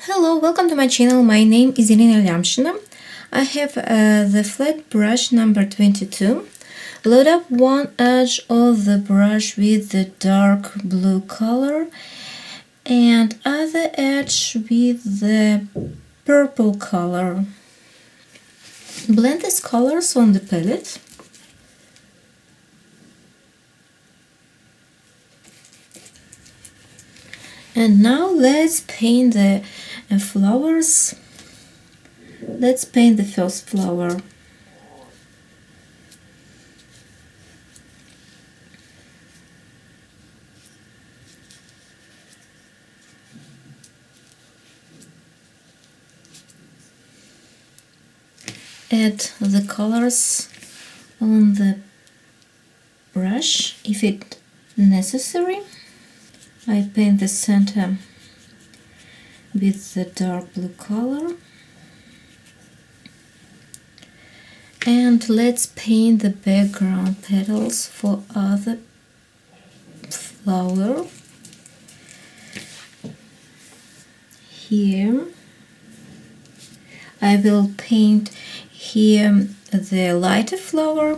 Hello, welcome to my channel. My name is Irina Lyamshina. I have the flat brush number 22. Load up one edge of the brush with the dark blue color and other edge with the purple color. Blend these colors on the palette. And now let's paint the flowers. Let's paint the first flower. Add the colors on the brush if it's necessary. I paint the center with the dark blue color. And let's paint the background petals for other flower. Here I will paint here the lighter flower,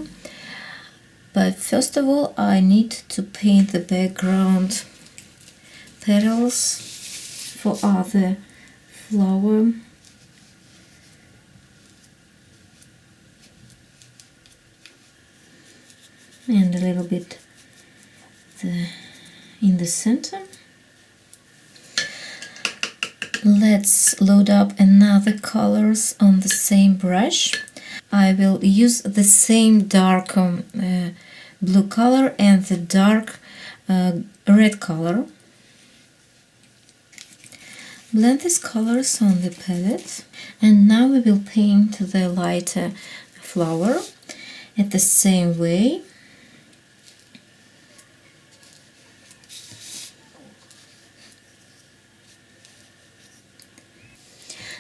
but first of all I need to paint the background petals for other flower. And a little bit in the center. Let's load up another colors on the same brush. I will use the same dark blue color and the dark red color. Blend these colors on the palette, and now we will paint the lighter flower at the same way.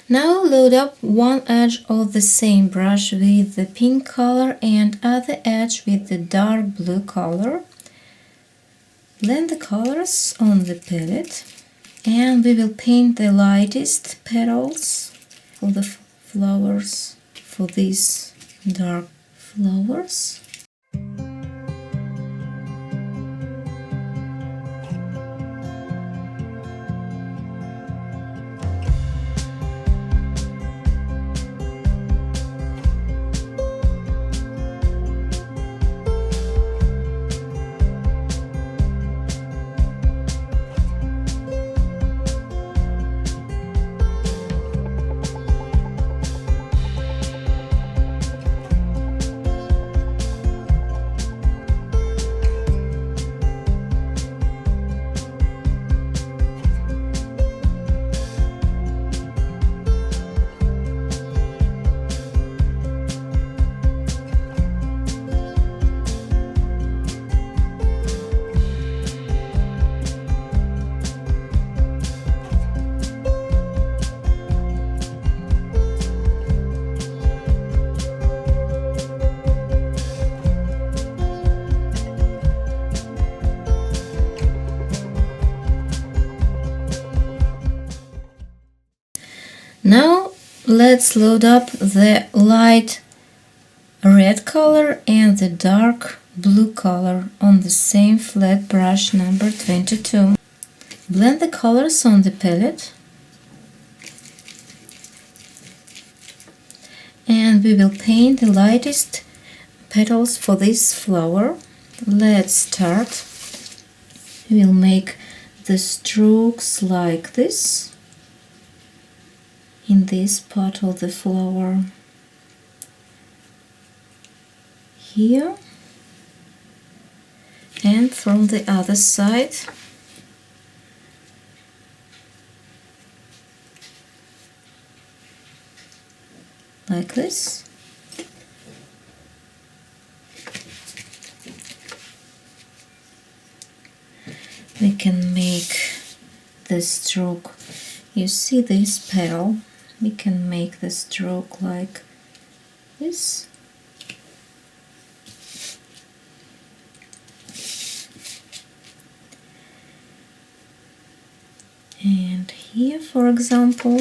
Now load up one edge of the same brush with the pink color and other edge with the dark blue color. Blend the colors on the palette, and we will paint the lightest petals for the flowers, for these dark flowers. Now let's load up the light red color and the dark blue color on the same flat brush number 22. Blend the colors on the palette, and we will paint the lightest petals for this flower. Let's start. We will make the strokes like this in this part of the flower, here, and from the other side. Like this. We can make the stroke. You see this petal? We can make the stroke like this. And here, for example.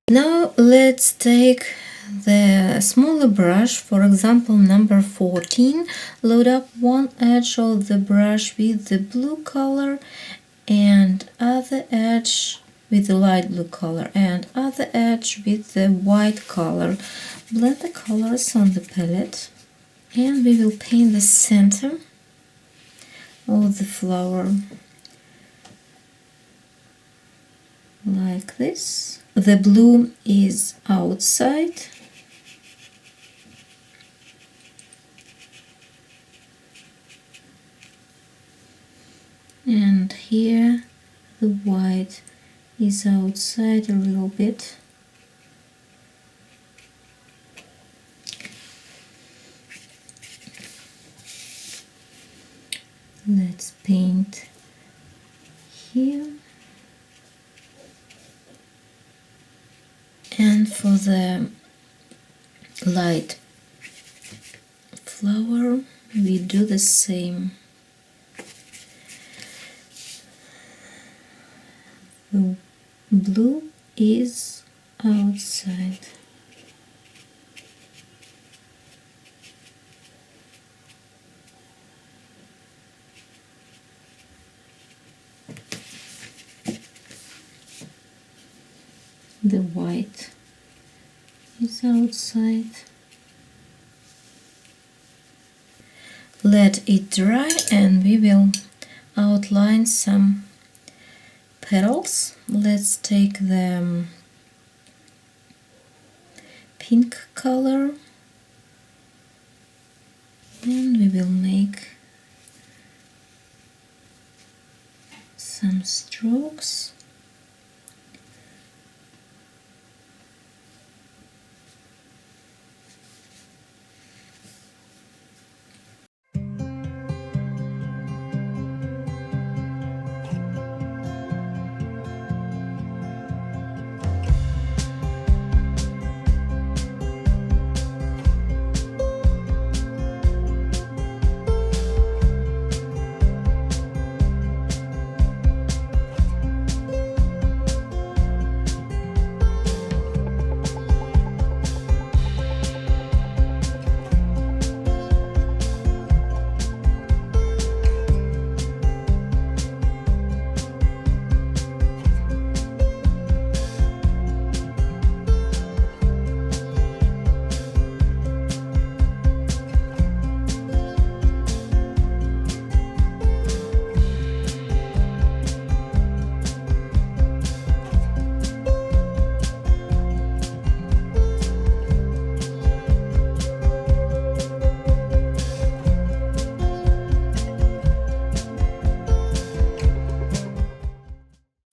Now let's take the smaller brush, for example number 14, load up one edge of the brush with the blue color and other edge with the light blue color and other edge with the white color. Blend the colors on the palette and we will paint the center of the flower like this. The blue is outside and here the white is outside a little bit. Let's paint here. And for the light flower, we do the same. The blue is outside. The white is outside. Let it dry and we will outline some petals. Let's take the pink color and we will make some strokes.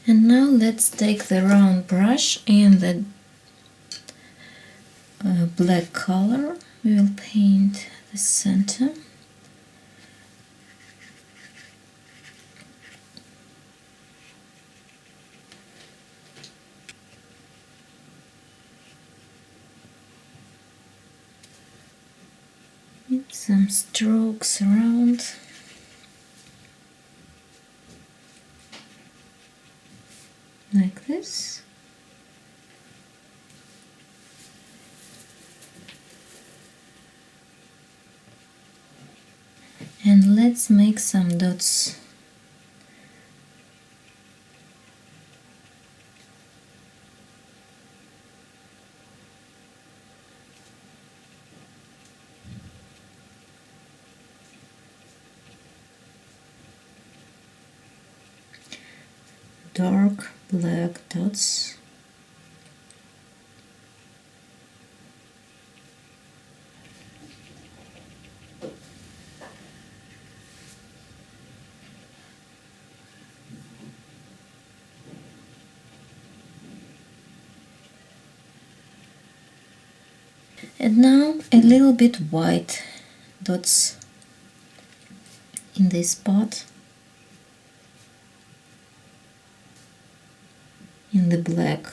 And now let's take the round brush and the black color. We will paint the center. Some strokes around. Like this. And let's make some dots. Dark black dots. And now a little bit white dots in this spot, in the black.